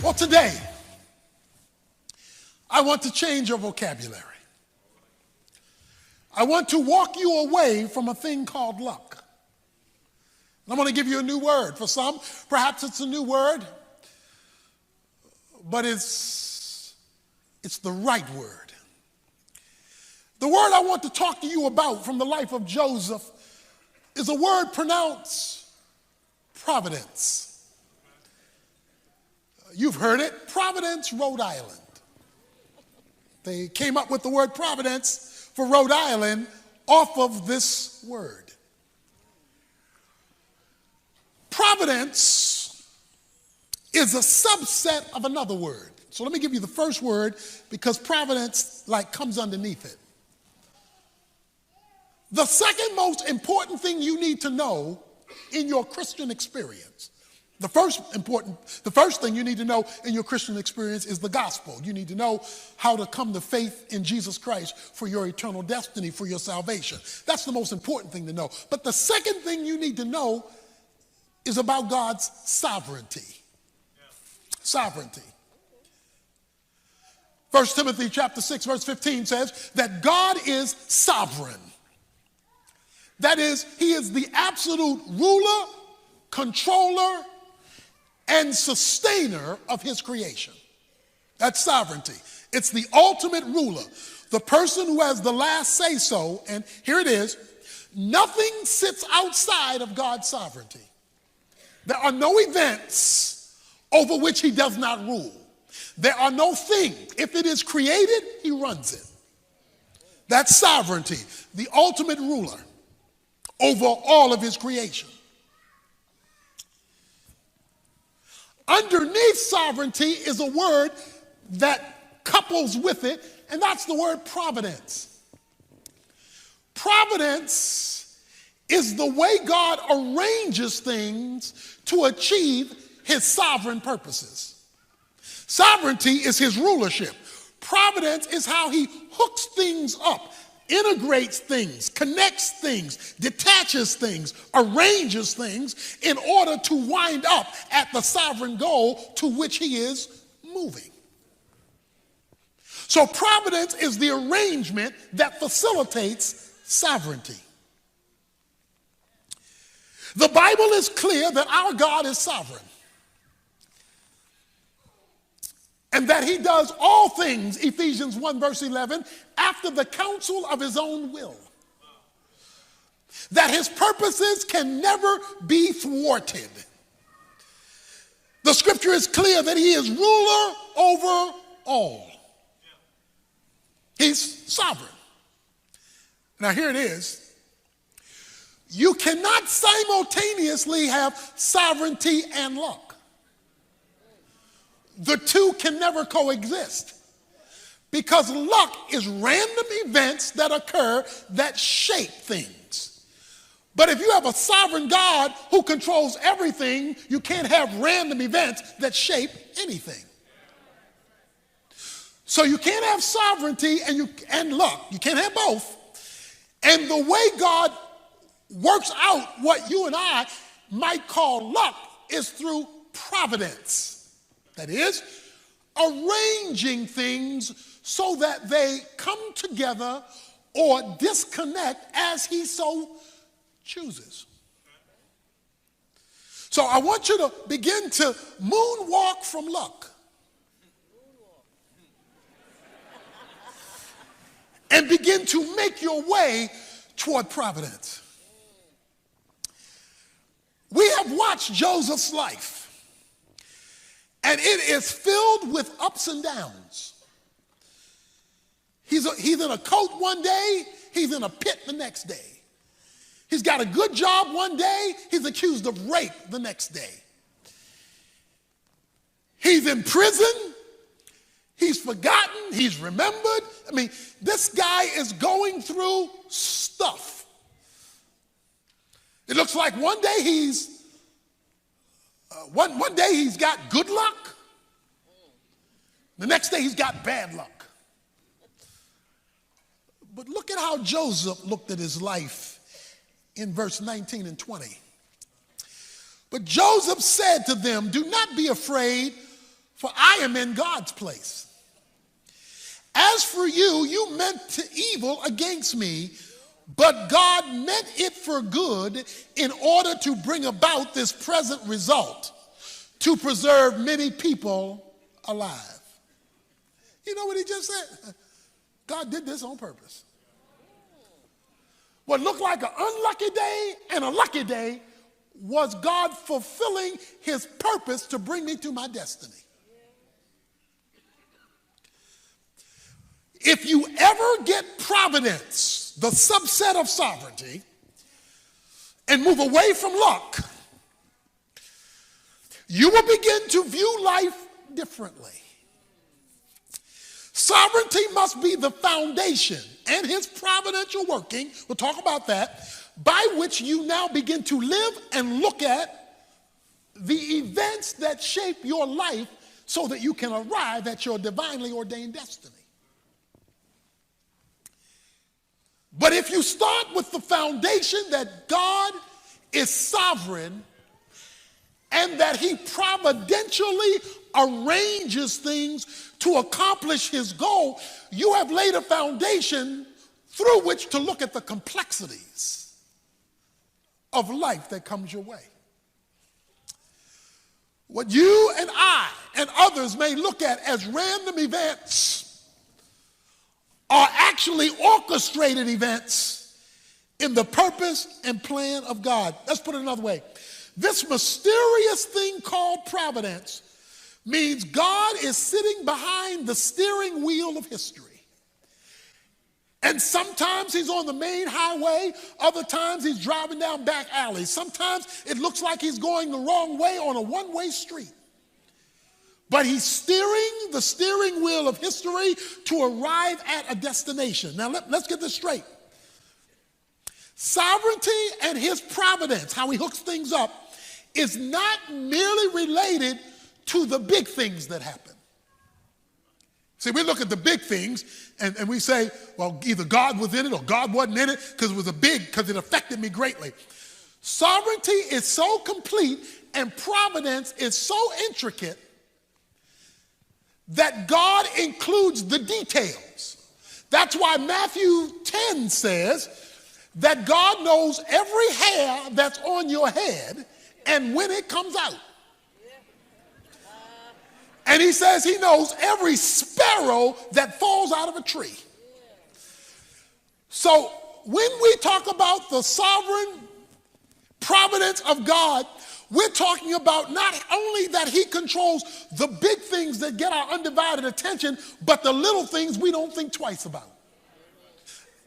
Well, today, I want to change your vocabulary. I want to walk you away from a thing called luck. And I'm going to give you a new word. For some, perhaps it's a new word, but it's the right word. The word I want to talk to you about from the life of Joseph is a word pronounced providence. You've heard it, Providence, Rhode Island. They came up with the word Providence for Rhode Island off of this word. Providence is a subset of another word. So let me give you the first word because providence comes underneath it. The second most important thing you need to know in your Christian experience, the first thing you need to know in your Christian experience is the gospel. You need to know how to come to faith in Jesus Christ for your eternal destiny, for your salvation. That's the most important thing to know. But the second thing you need to know is about God's sovereignty. Sovereignty. 1 Timothy chapter 6, verse 15 says that God is sovereign. That is, he is the absolute ruler, controller, and sustainer of his creation. That's sovereignty. It's the ultimate ruler, the person who has the last say-so. And here it is, nothing sits outside of God's sovereignty. There are no events over which he does not rule. There are no things. If it is created, he runs it. That's sovereignty, the ultimate ruler over all of his creation. Underneath sovereignty is a word that couples with it, and that's the word providence. Providence is the way God arranges things to achieve his sovereign purposes. Sovereignty is his rulership. Providence is how he hooks things up, integrates things, connects things, detaches things, arranges things in order to wind up at the sovereign goal to which he is moving. So providence is the arrangement that facilitates sovereignty. The Bible is clear that our God is sovereign and that he does all things, Ephesians 1 verse 11, after the counsel of his own will. That his purposes can never be thwarted. The scripture is clear that he is ruler over all. He's sovereign. Now here it is. You cannot simultaneously have sovereignty and luck. The two can never coexist because luck is random events that occur that shape things. But if you have a sovereign God who controls everything, you can't have random events that shape anything. So you can't have sovereignty and luck. You can't have both. And the way God works out what you and I might call luck is through providence. That is, arranging things so that they come together or disconnect as he so chooses. So I want you to begin to moonwalk from luck and begin to make your way toward providence. We have watched Joseph's life. And it is filled with ups and downs. He's in a coat one day, he's in a pit the next day. He's got a good job one day, he's accused of rape the next day. He's in prison, he's forgotten, he's remembered. I mean, this guy is going through stuff. It looks like one day he's got good luck. The next day he's got bad luck. But look at how Joseph looked at his life in verse 19 and 20. But Joseph said to them, "Do not be afraid, for I am in God's place. As for you, you meant to evil against me, but God meant it for good in order to bring about this present result, to preserve many people alive. You know what he just said? God did this on purpose. What looked like an unlucky day and a lucky day was God fulfilling his purpose to bring me to my destiny. If you ever get providence, the subset of sovereignty, and move away from luck, you will begin to view life differently. Sovereignty must be the foundation and his providential working, we'll talk about that, by which you now begin to live and look at the events that shape your life so that you can arrive at your divinely ordained destiny. But if you start with the foundation that God is sovereign and that he providentially arranges things to accomplish his goal, you have laid a foundation through which to look at the complexities of life that comes your way. What you and I and others may look at as random events are actually orchestrated events in the purpose and plan of God. Let's put it another way. This mysterious thing called providence means God is sitting behind the steering wheel of history. And sometimes he's on the main highway, other times he's driving down back alleys. Sometimes it looks like he's going the wrong way on a one-way street. But he's steering the steering wheel of history to arrive at a destination. Now let's get this straight. Sovereignty and his providence, how he hooks things up, is not merely related to the big things that happen. See, we look at the big things and we say, well, either God was in it or God wasn't in it because it affected me greatly. Sovereignty is so complete and providence is so intricate that God includes the details. That's why Matthew 10 says that God knows every hair that's on your head and when it comes out. And he says he knows every sparrow that falls out of a tree. So when we talk about the sovereign providence of God, we're talking about not only that he controls the big things that get our undivided attention, but the little things we don't think twice about.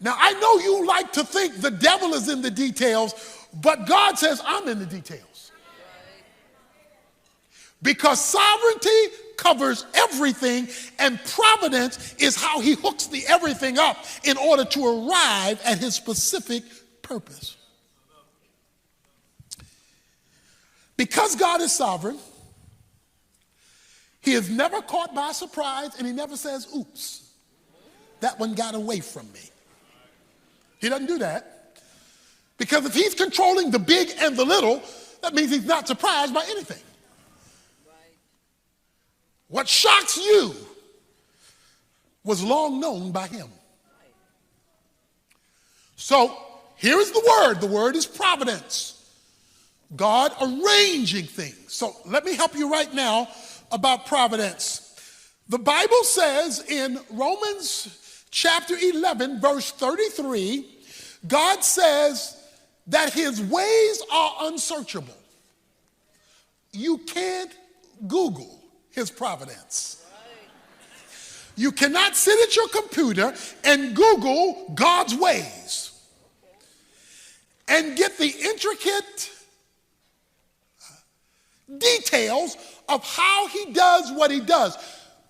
Now, I know you like to think the devil is in the details, but God says I'm in the details. Because sovereignty covers everything, and providence is how he hooks the everything up in order to arrive at his specific purpose. Because God is sovereign, he is never caught by surprise, and he never says, oops, that one got away from me. He doesn't do that. Because if he's controlling the big and the little, that means he's not surprised by anything. What shocks you was long known by him. So here is the word. The word is providence. God arranging things. So let me help you right now about providence. The Bible says in Romans chapter 11, verse 33, God says that his ways are unsearchable. You can't Google his providence. You cannot sit at your computer and Google God's ways and get the intricate details of how he does what he does,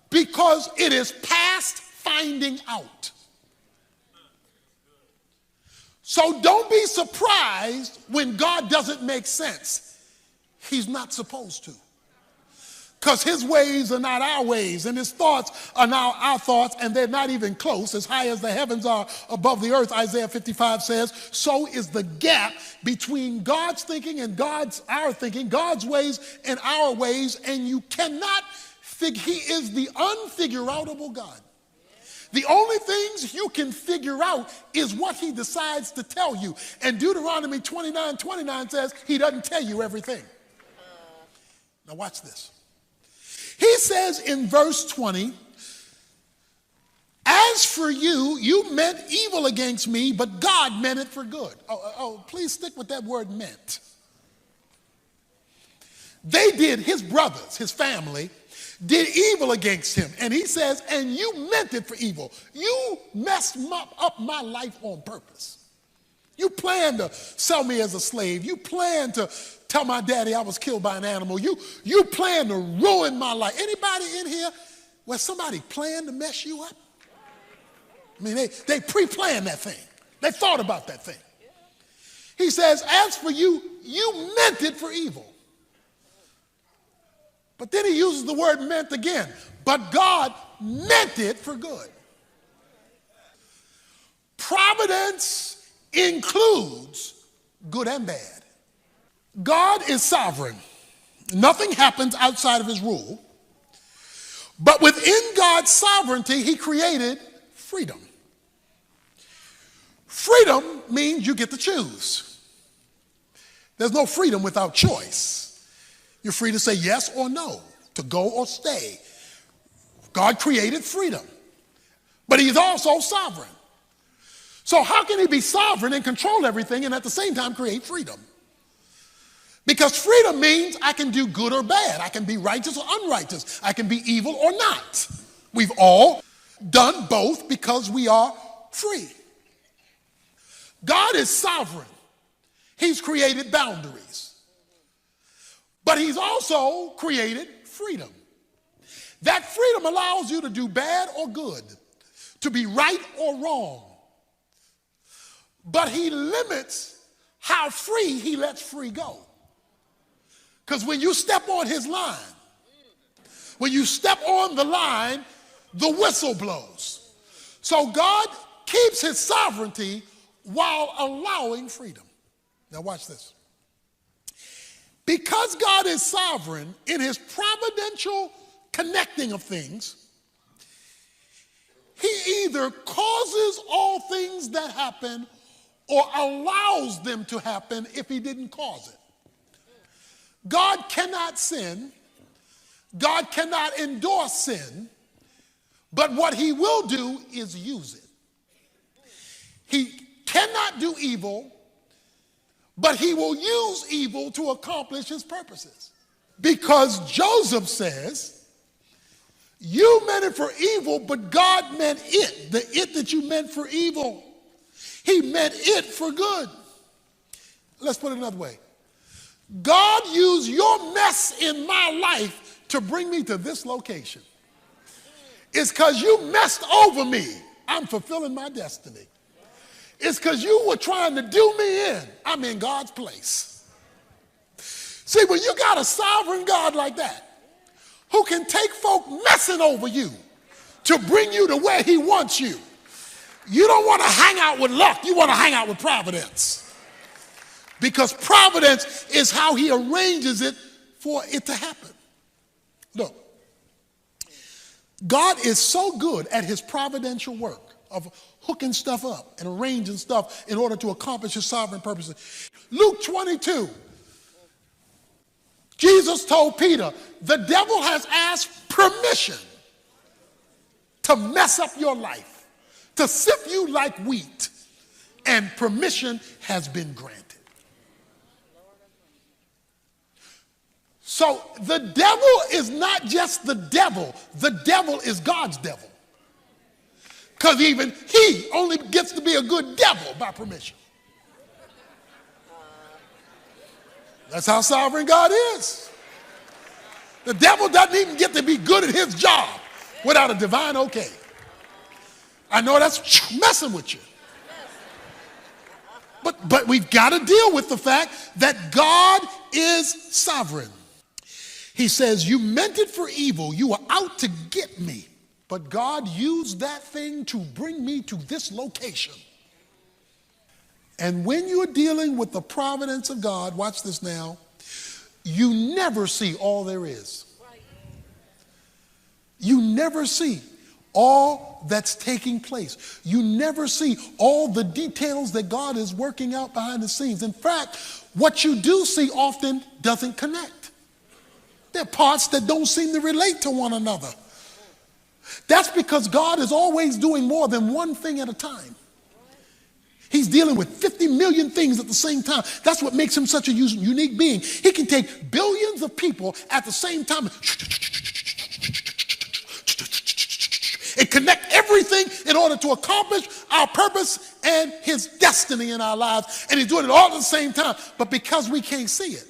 because it is past finding out. So don't be surprised when God doesn't make sense. He's not supposed to. Because his ways are not our ways, and his thoughts are not our thoughts, and they're not even close. As high as the heavens are above the earth, Isaiah 55 says, so is the gap between God's thinking and our thinking, God's ways and our ways, and you cannot He is the unfigure-outable God. The only things you can figure out is what he decides to tell you. And Deuteronomy 29:29 says he doesn't tell you everything. Now watch this. He says in verse 20, as for you, you meant evil against me, but God meant it for good. Please stick with that word meant. They did, his brothers, his family, did evil against him. And he says, and you meant it for evil. You messed up my life on purpose. You planned to sell me as a slave. You planned to tell my daddy I was killed by an animal. You planned to ruin my life. Anybody in here where somebody planned to mess you up? I mean, they pre-planned that thing. They thought about that thing. He says, as for you, you meant it for evil. But then he uses the word meant again. But God meant it for good. Providence includes good and bad. God is sovereign. Nothing happens outside of his rule. But within God's sovereignty, he created freedom. Freedom means you get to choose. There's no freedom without choice. You're free to say yes or no, to go or stay. God created freedom, but he's also sovereign. So how can he be sovereign and control everything and at the same time create freedom? Because freedom means I can do good or bad. I can be righteous or unrighteous. I can be evil or not. We've all done both because we are free. God is sovereign. He's created boundaries. But he's also created freedom. That freedom allows you to do bad or good, to be right or wrong. But he limits how free he lets free go. Because when you step on his line, when you step on the line, the whistle blows. So God keeps his sovereignty while allowing freedom. Now watch this. Because God is sovereign in his providential connecting of things, he either causes all things that happen or allows them to happen if he didn't cause it. God cannot sin. God cannot endorse sin. But what he will do is use it. He cannot do evil, but he will use evil to accomplish his purposes. Because Joseph says, you meant it for evil, but God meant it. The it that you meant for evil, he meant it for good. Let's put it another way. God used your mess in my life to bring me to this location. It's because you messed over me. I'm fulfilling my destiny. It's because you were trying to do me in. I'm in God's place. See, when you got a sovereign God like that, who can take folk messing over you to bring you to where he wants you, you don't want to hang out with luck. You want to hang out with providence. Because providence is how he arranges it for it to happen. Look, God is so good at his providential work of hooking stuff up and arranging stuff in order to accomplish his sovereign purposes. Luke 22, Jesus told Peter, the devil has asked permission to mess up your life, to sift you like wheat, and permission has been granted. So the devil is not just the devil is God's devil. Because even he only gets to be a good devil by permission. That's how sovereign God is. The devil doesn't even get to be good at his job without a divine okay. I know that's messing with you. But we've got to deal with the fact that God is sovereign. He says, you meant it for evil. You were out to get me. But God used that thing to bring me to this location. And when you're dealing with the providence of God, watch this now, you never see all there is. You never see all that's taking place. You never see all the details that God is working out behind the scenes. In fact, what you do see often doesn't connect. There are parts that don't seem to relate to one another. That's because God is always doing more than one thing at a time. He's dealing with 50 million things at the same time. That's what makes him such a unique being. He can take billions of people at the same time and connect everything in order to accomplish our purpose and his destiny in our lives. And he's doing it all at the same time. But because we can't see it,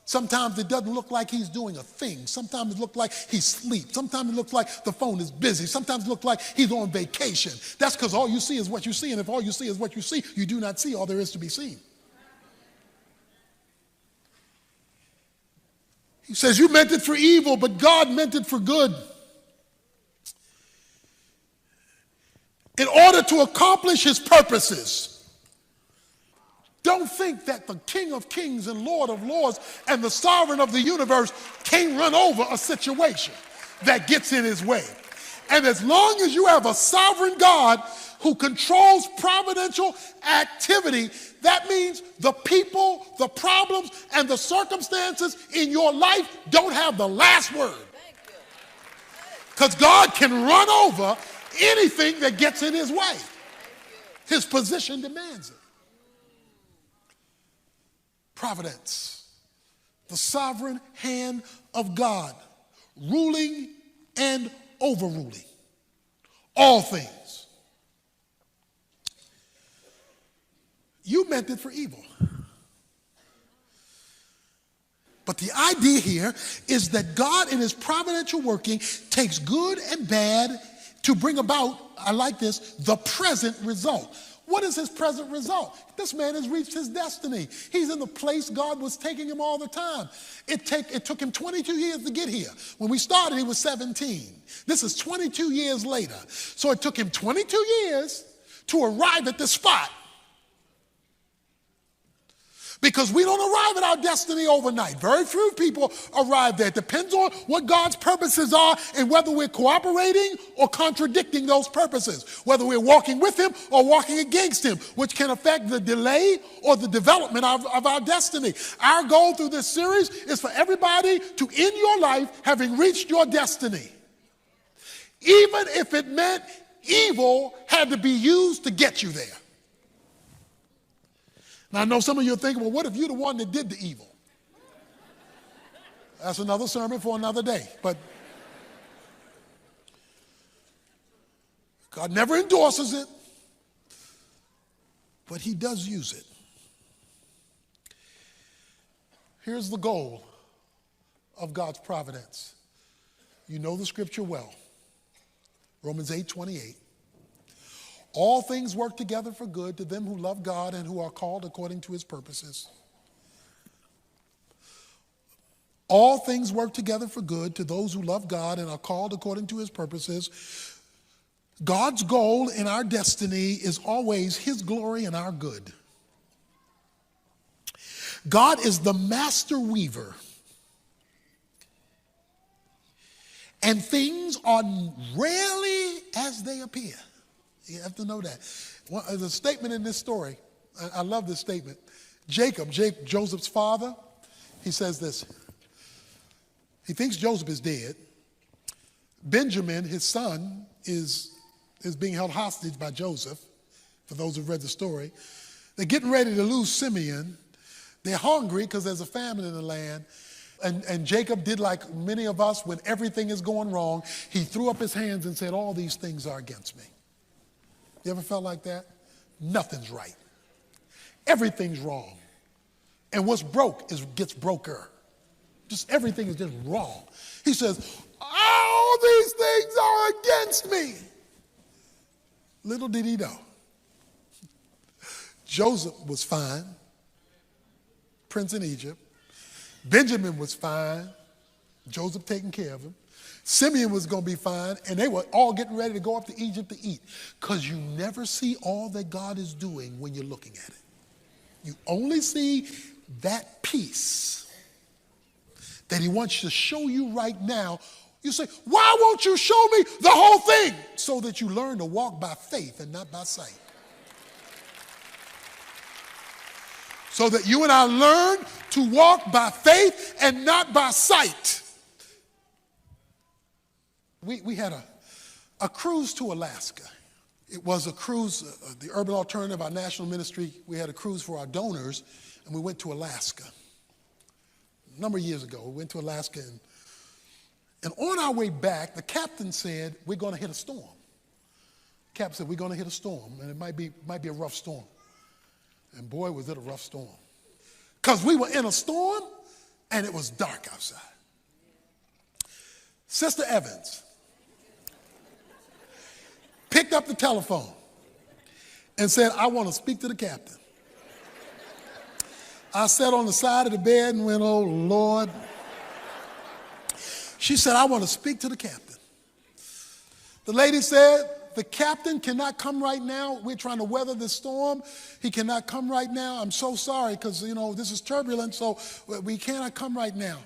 sometimes it doesn't look like he's doing a thing. Sometimes it looks like he's asleep. Sometimes it looks like the phone is busy. Sometimes it looks like he's on vacation. That's because all you see is what you see. And if all you see is what you see, you do not see all there is to be seen. He says, you meant it for evil, but God meant it for good, in order to accomplish his purposes. Don't think that the King of Kings and Lord of Lords and the sovereign of the universe can't run over a situation that gets in his way. And as long as you have a sovereign God who controls providential activity, that means the people, the problems, and the circumstances in your life don't have the last word. Because God can run over anything that gets in his way. His position demands it. Providence, the sovereign hand of God, ruling and overruling all things. You meant it for evil. But the idea here is that God in his providential working takes good and bad to bring about, I like this, the present result. What is his present result? This man has reached his destiny. He's in the place God was taking him all the time. It took him 22 years to get here. When we started, he was 17. This is 22 years later. So it took him 22 years to arrive at this spot. Because we don't arrive at our destiny overnight. Very few people arrive there. It depends on what God's purposes are and whether we're cooperating or contradicting those purposes. Whether we're walking with him or walking against him, which can affect the delay or the development of our destiny. Our goal through this series is for everybody to end your life having reached your destiny. Even if it meant evil had to be used to get you there. Now, I know some of you are thinking, well, what if you're the one that did the evil? That's another sermon for another day. But God never endorses it, but he does use it. Here's the goal of God's providence. You know the scripture well. Romans 8:28. All things work together for good to them who love God and who are called according to his purposes. All things work together for good to those who love God and are called according to his purposes. God's goal in our destiny is always his glory and our good. God is the master weaver. And things are rarely as they appear. You have to know that. Well, there's a statement in this story. I love this statement. Jacob, Joseph's father, he says this. He thinks Joseph is dead. Benjamin, his son, is being held hostage by Joseph, for those who've read the story. They're getting ready to lose Simeon. They're hungry because there's a famine in the land. And Jacob did like many of us when everything is going wrong. He threw up his hands and said, all these things are against me. You ever felt like that? Nothing's right. Everything's wrong. And what's broke gets broker. Just everything is just wrong. He says, all these things are against me. Little did he know. Joseph was fine, prince in Egypt. Benjamin was fine, Joseph taking care of him. Simeon was going to be fine, and they were all getting ready to go up to Egypt to eat. Because you never see all that God is doing when you're looking at it. You only see that piece that he wants to show you right now You say, why won't you show me the whole thing? So that you learn to walk by faith and not by sight. So that you and I learn to walk by faith and not by sight. We had a cruise to Alaska. It was a cruise, the Urban Alternative, our national ministry. We had a cruise for our donors, and we went to Alaska. A number of years ago, we went to Alaska, and on our way back, the captain said, we're going to hit a storm. The captain said, we're going to hit a storm, and it might be a rough storm. And boy, was it a rough storm. Because we were in a storm, and it was dark outside. Sister Evans picked up the telephone and said, I want to speak to the captain. I sat on the side of the bed and went, oh, Lord. She said, I want to speak to the captain. The lady said, the captain cannot come right now. We're trying to weather this storm. He cannot come right now. I'm so sorry because, this is turbulent, so we cannot come right now.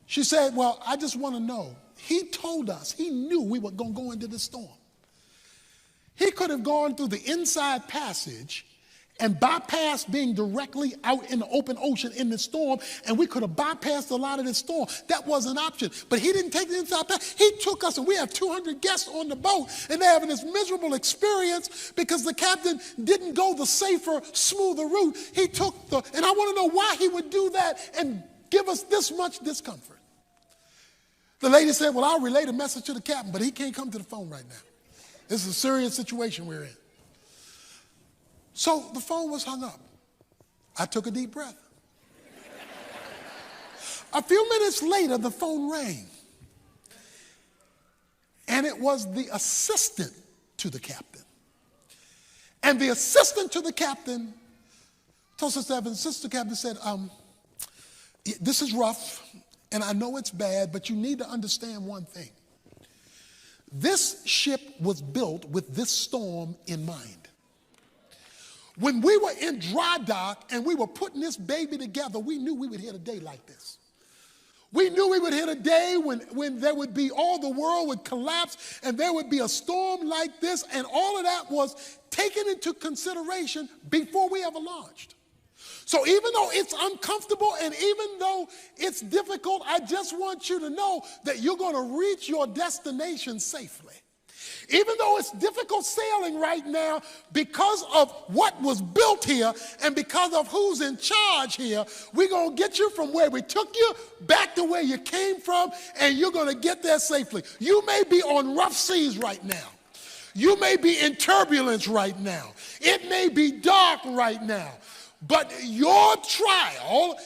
She said, well, I just want to know. He told us, he knew we were going to go into this storm. He could have gone through the inside passage and bypassed being directly out in the open ocean in the storm, and we could have bypassed a lot of this storm. That was an option. But he didn't take the inside passage. He took us, and we have 200 guests on the boat, and they're having this miserable experience because the captain didn't go the safer, smoother route. He took and I want to know why he would do that and give us this much discomfort. The lady said, well, I'll relay the message to the captain, but he can't come to the phone right now. This is a serious situation we're in. So the phone was hung up. I took a deep breath. A few minutes later, the phone rang. And it was the assistant to the captain. And the assistant to the captain told Sister Evans, Sister Captain said, this is rough, and I know it's bad, but you need to understand one thing. This ship was built with this storm in mind. When we were in dry dock and we were putting this baby together, we knew we would hit a day like this. We knew we would hit a day when there would be all the world would collapse and there would be a storm like this, and all of that was taken into consideration before we ever launched. So even though it's uncomfortable and even though it's difficult, I just want you to know that you're going to reach your destination safely. Even though it's difficult sailing right now, because of what was built here and because of who's in charge here, we're going to get you from where we took you back to where you came from, and you're going to get there safely. You may be on rough seas right now. You may be in turbulence right now. It may be dark right now. But your trial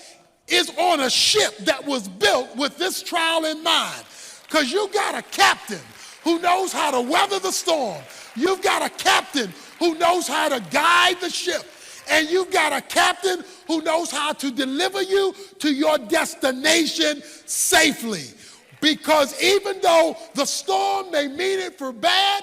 is on a ship that was built with this trial in mind, because you got a captain who knows how to weather the storm. You've got a captain who knows how to guide the ship. And you've got a captain who knows how to deliver you to your destination safely. Because even though the storm may mean it for bad,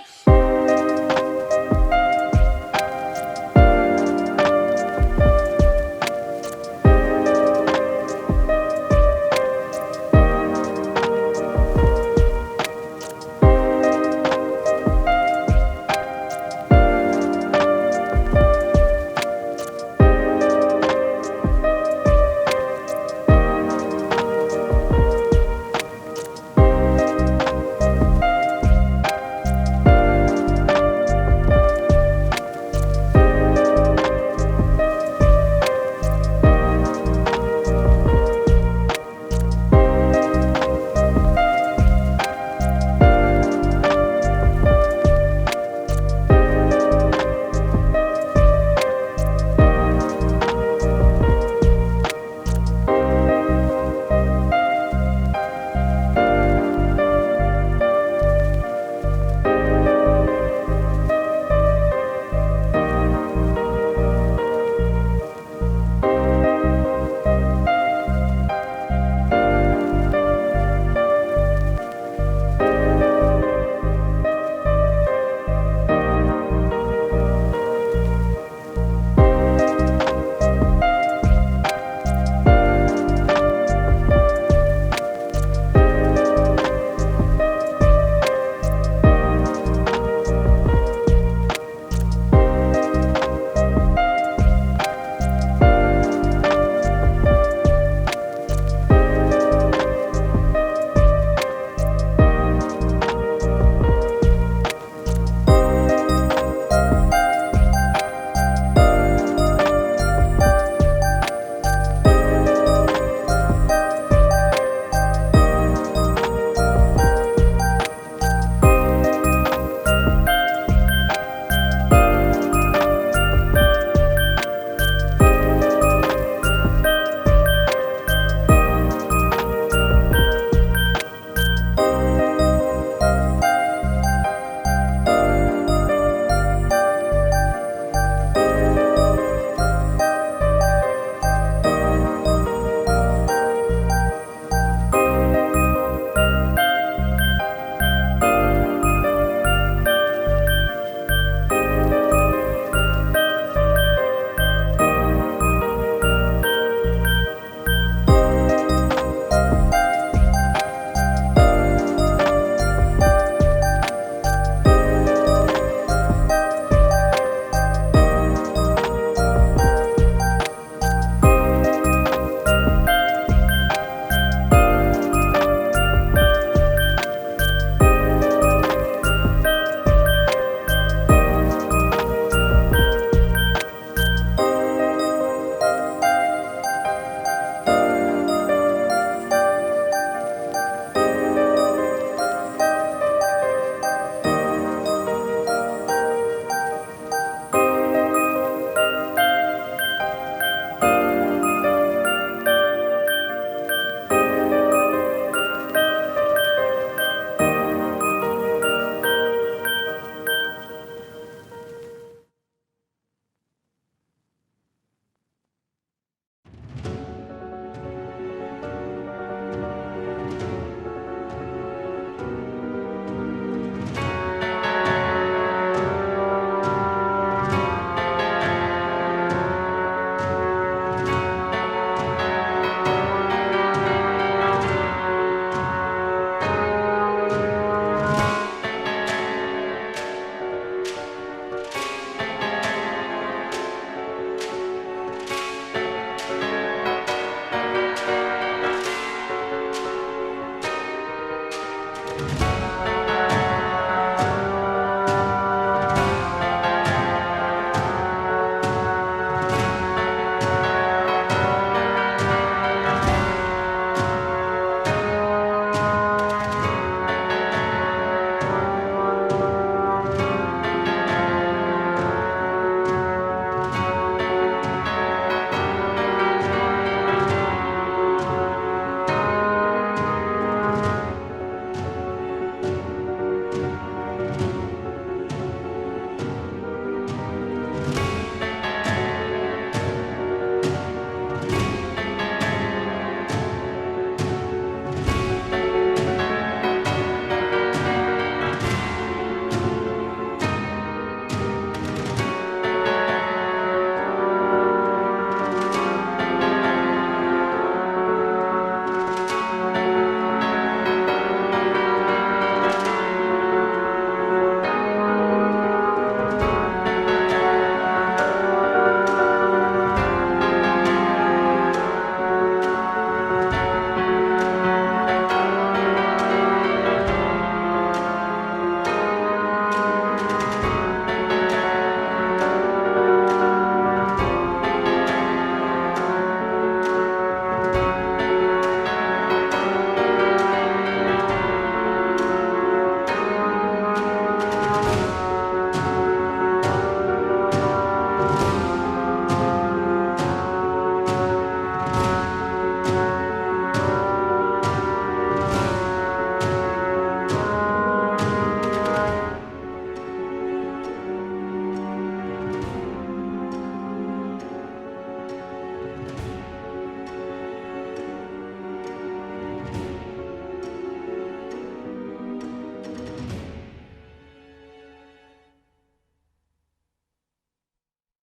God.